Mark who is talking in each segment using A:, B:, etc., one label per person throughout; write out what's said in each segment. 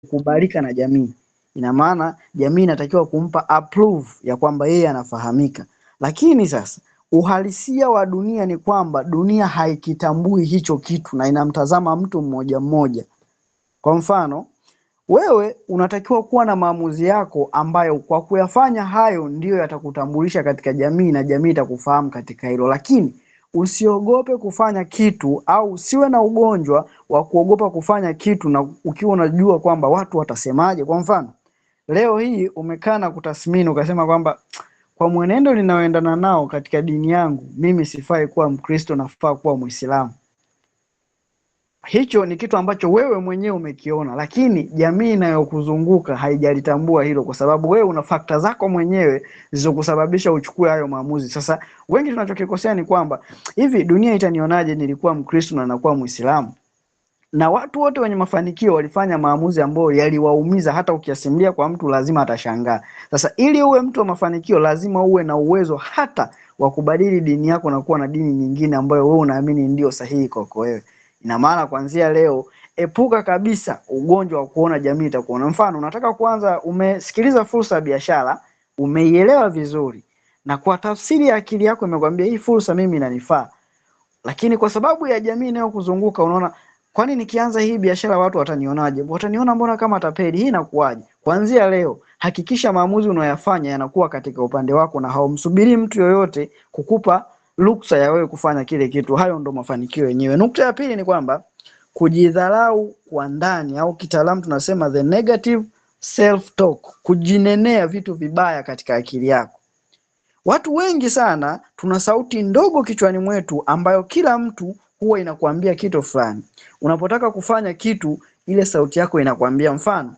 A: kukubalika na jamii. Ina maana jamii inatakiwa kumpa approve ya kwamba yeye anafahamika. Lakini sasa uhalisia wa dunia ni kwamba dunia haikitambui hicho kitu na inamtazama mtu mmoja mmoja. Kwa mfano, wewe unatakiwa kuwa na maamuzi yako ambayo kwa kuyafanya hayo ndiyo yatakutambulisha katika jamii na jamii itakufahamu katika hilo. Lakini usiogope kufanya kitu au usiwe na ugonjwa wa kuogopa kufanya kitu na ukiwa unajua kwamba watu watasemaje. Kwa mfano, leo hii umekaa na kutathmini ukasema kwamba kwa mwenendo ninaoendana nao katika dini yangu, mimi sifai kuwa Mkristo, nafaa kuwa Muislamu. Hicho ni kitu ambacho wewe mwenyewe umekiona, lakini jamii inayokuzunguka haijalitambua hilo, kwa sababu wewe una fakta zako mwenyewe zilizokusababisha uchukue hayo maamuzi. Sasa wengi tunachokikosea ni kwamba hivi dunia itanionaje nilikuwa Mkristo na nakuwa Muislamu? Na watu wote wenye mafanikio walifanya maamuzi ambayo yaliwaumiza, hata ukiasimulia kwa mtu lazima atashangaa. Sasa ili uwe mtu wa mafanikio lazima uwe na uwezo hata wa kubadili dini yako na kuwa na dini nyingine ambayo wewe unaamini ndio sahihi kwako wewe. Ina maana kuanzia leo epuka kabisa ugonjwa wa kuona jamii itakuona. Mfano, unataka kuanza, umesikiliza fursa ya biashara, umeielewa vizuri na kwa tafsiri ya akili yako imekwambia hii fursa mimi inanifaa. Lakini kwa sababu ya jamii inayokuzunguka unaona, kwani nikianza hii biashara watu watanionaje? Wataniona mbona kama tapeli, hii inakuaje? Kuanzia leo hakikisha maamuzi unayoyafanya yanakuwa katika upande wako na haumsubiri mtu yoyote kukupa ruksa ya wewe kufanya kile kitu. Hayo ndo mafanikio yenyewe. Nukta ya pili ni kwamba kujidharau kwa ndani, au kitaalamu tunasema the negative self talk, kujinenea vitu vibaya katika akili yako. Watu wengi sana tuna sauti ndogo kichwani mwetu ambayo kila mtu huwa inakuambia kitu fulani. Unapotaka kufanya kitu, ile sauti yako inakuambia. Mfano,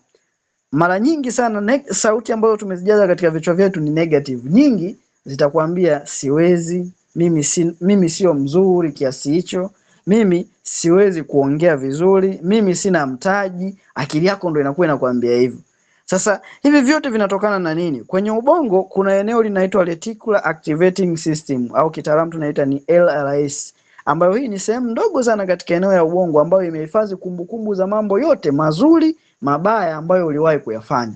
A: mara nyingi sana sauti ambazo tumezijaza katika vichwa vyetu ni negative. Nyingi zitakwambia siwezi, mimi sio mzuri kiasi hicho, mimi siwezi kuongea vizuri, mimi sina mtaji. Akili yako ndio inakuwa inakuambia hivyo. Sasa hivi vyote vinatokana na nini? Kwenye ubongo kuna eneo linaitwa reticular activating system, au kitaalamu tunaita ni LRS, ambayo hii ni sehemu ndogo sana katika eneo ya ubongo ambayo imehifadhi kumbukumbu za mambo yote mazuri, mabaya ambayo uliwahi kuyafanya.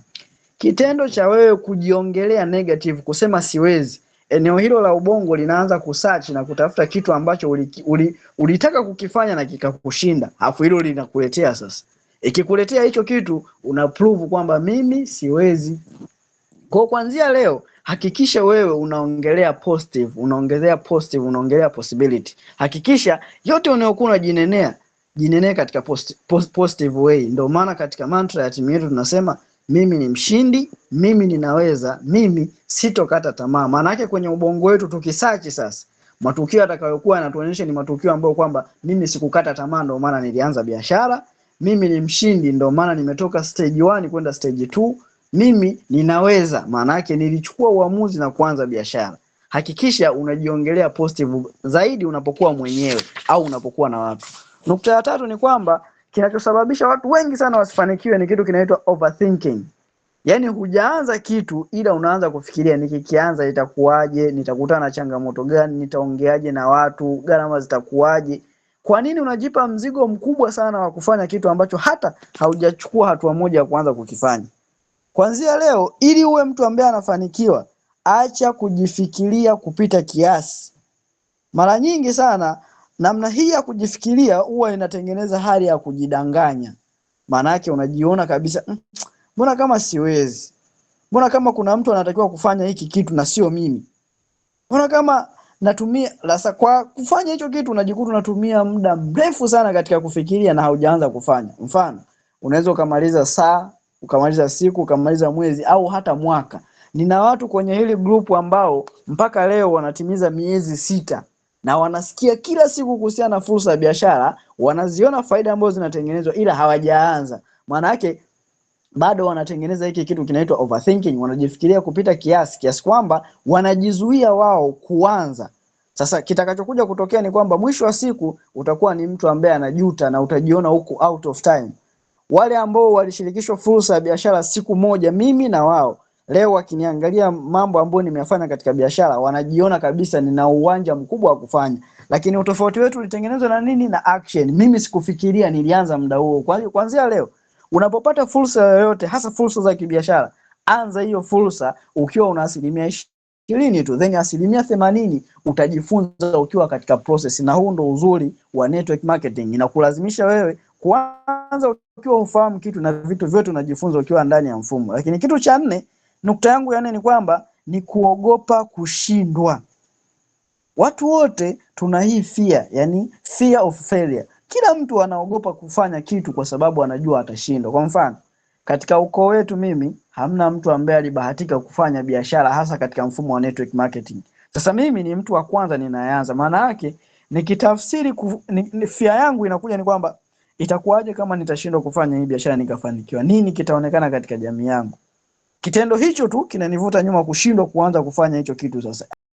A: Kitendo cha wewe kujiongelea negative, kusema siwezi, eneo hilo la ubongo linaanza kusearch na kutafuta kitu ambacho ulitaka kukifanya na kikakushinda. Alafu hilo linakuletea sasa. Ikikuletea hicho kitu una prove kwamba mimi siwezi. Kwa kuanzia leo hakikisha wewe unaongelea positive, unaongelea possibility. Hakikisha yote unayokuwa unajinenea katika positive way. Ndio maana katika mantra ya timu yetu tunasema mimi ni mshindi, mimi ninaweza, mimi sitokata tamaa. Maana yake kwenye ubongo wetu tukisearch sasa, matukio yatakayokuwa yanatuonyesha ni matukio ambayo kwamba mimi sikukata tamaa ndio maana nilianza biashara, mimi ni mshindi ndio maana nimetoka stage 1 kwenda stage 2, mimi ninaweza maana yake nilichukua uamuzi na kuanza biashara. Hakikisha unajiongelea positive zaidi unapokuwa mwenyewe au unapokuwa na watu. Nukta ya tatu ni kwamba kinachosababisha watu wengi sana wasifanikiwe ni kitu kinaitwa overthinking. Yaani hujaanza kitu ila unaanza kufikiria nikikianza itakuwaje, nitakutana na changamoto gani, nitaongeaje na watu, gharama zitakuwaje. Kwa nini unajipa mzigo mkubwa sana wa kufanya kitu ambacho hata haujachukua hatua moja ya kuanza kukifanya? Kuanzia leo ili uwe mtu ambaye anafanikiwa, acha kujifikiria kupita kiasi. Mara nyingi sana namna hii ya kujifikiria huwa inatengeneza hali ya kujidanganya. Maana yake unajiona kabisa, mbona kama siwezi? Mbona kama kuna mtu anatakiwa kufanya hiki kitu na sio mimi? Mbona kama natumia lasa kwa kufanya hicho kitu unajikuta unatumia muda mrefu sana katika kufikiria na haujaanza kufanya. Mfano, unaweza ukamaliza saa, ukamaliza siku, ukamaliza mwezi au hata mwaka. Nina watu kwenye hili group ambao mpaka leo wanatimiza miezi 6 na wanasikia kila siku kuhusiana na fursa ya biashara, wanaziona faida ambazo zinatengenezwa ila hawajaanza. Maana yake bado wanatengeneza hiki kitu kinaitwa overthinking, wanajifikiria kupita kiasi kwamba wanajizuia wao kuanza. Sasa kitakachokuja kutokea ni kwamba mwisho wa siku utakuwa ni mtu ambaye anajuta na utajiona huko out of time. Wale ambao walishirikishwa fursa ya biashara siku moja, mimi na wao, leo wakiniangalia mambo ambayo nimeyafanya katika biashara, wanajiona kabisa nina uwanja mkubwa wa kufanya. Lakini utofauti wetu ulitengenezwa na nini? Na action. Mimi sikufikiria, nilianza muda huo. Kwa hiyo kuanzia leo Unapopata fursa yoyote, hasa fursa za kibiashara, anza hiyo fursa ukiwa una 20% tu, then 80% utajifunza ukiwa katika process. Na huu ndo uzuri wa network marketing, inakulazimisha wewe kuanza ukiwa ufahamu kitu na vitu vyote unajifunza ukiwa ndani ya mfumo. Lakini kitu cha nne, nukta yangu ya nne ni kwamba ni kuogopa kushindwa. Watu wote tuna hii fear, yani fear of failure. Kila mtu anaogopa kufanya kitu kwa sababu anajua atashindwa. Kwa mfano, katika ukoo wetu mimi hamna mtu ambaye alibahatika kufanya biashara hasa katika mfumo wa network marketing. Sasa mimi ni mtu wa kwanza ninaanza. Maana yake nikitafsiri fear yangu inakuja ni kwamba itakuwaje kama nitashindwa kufanya hii biashara nikafanikiwa? Nini kitaonekana katika jamii yangu? Kitendo hicho tu kinanivuta nyuma kushindwa kuanza kufanya hicho kitu sasa.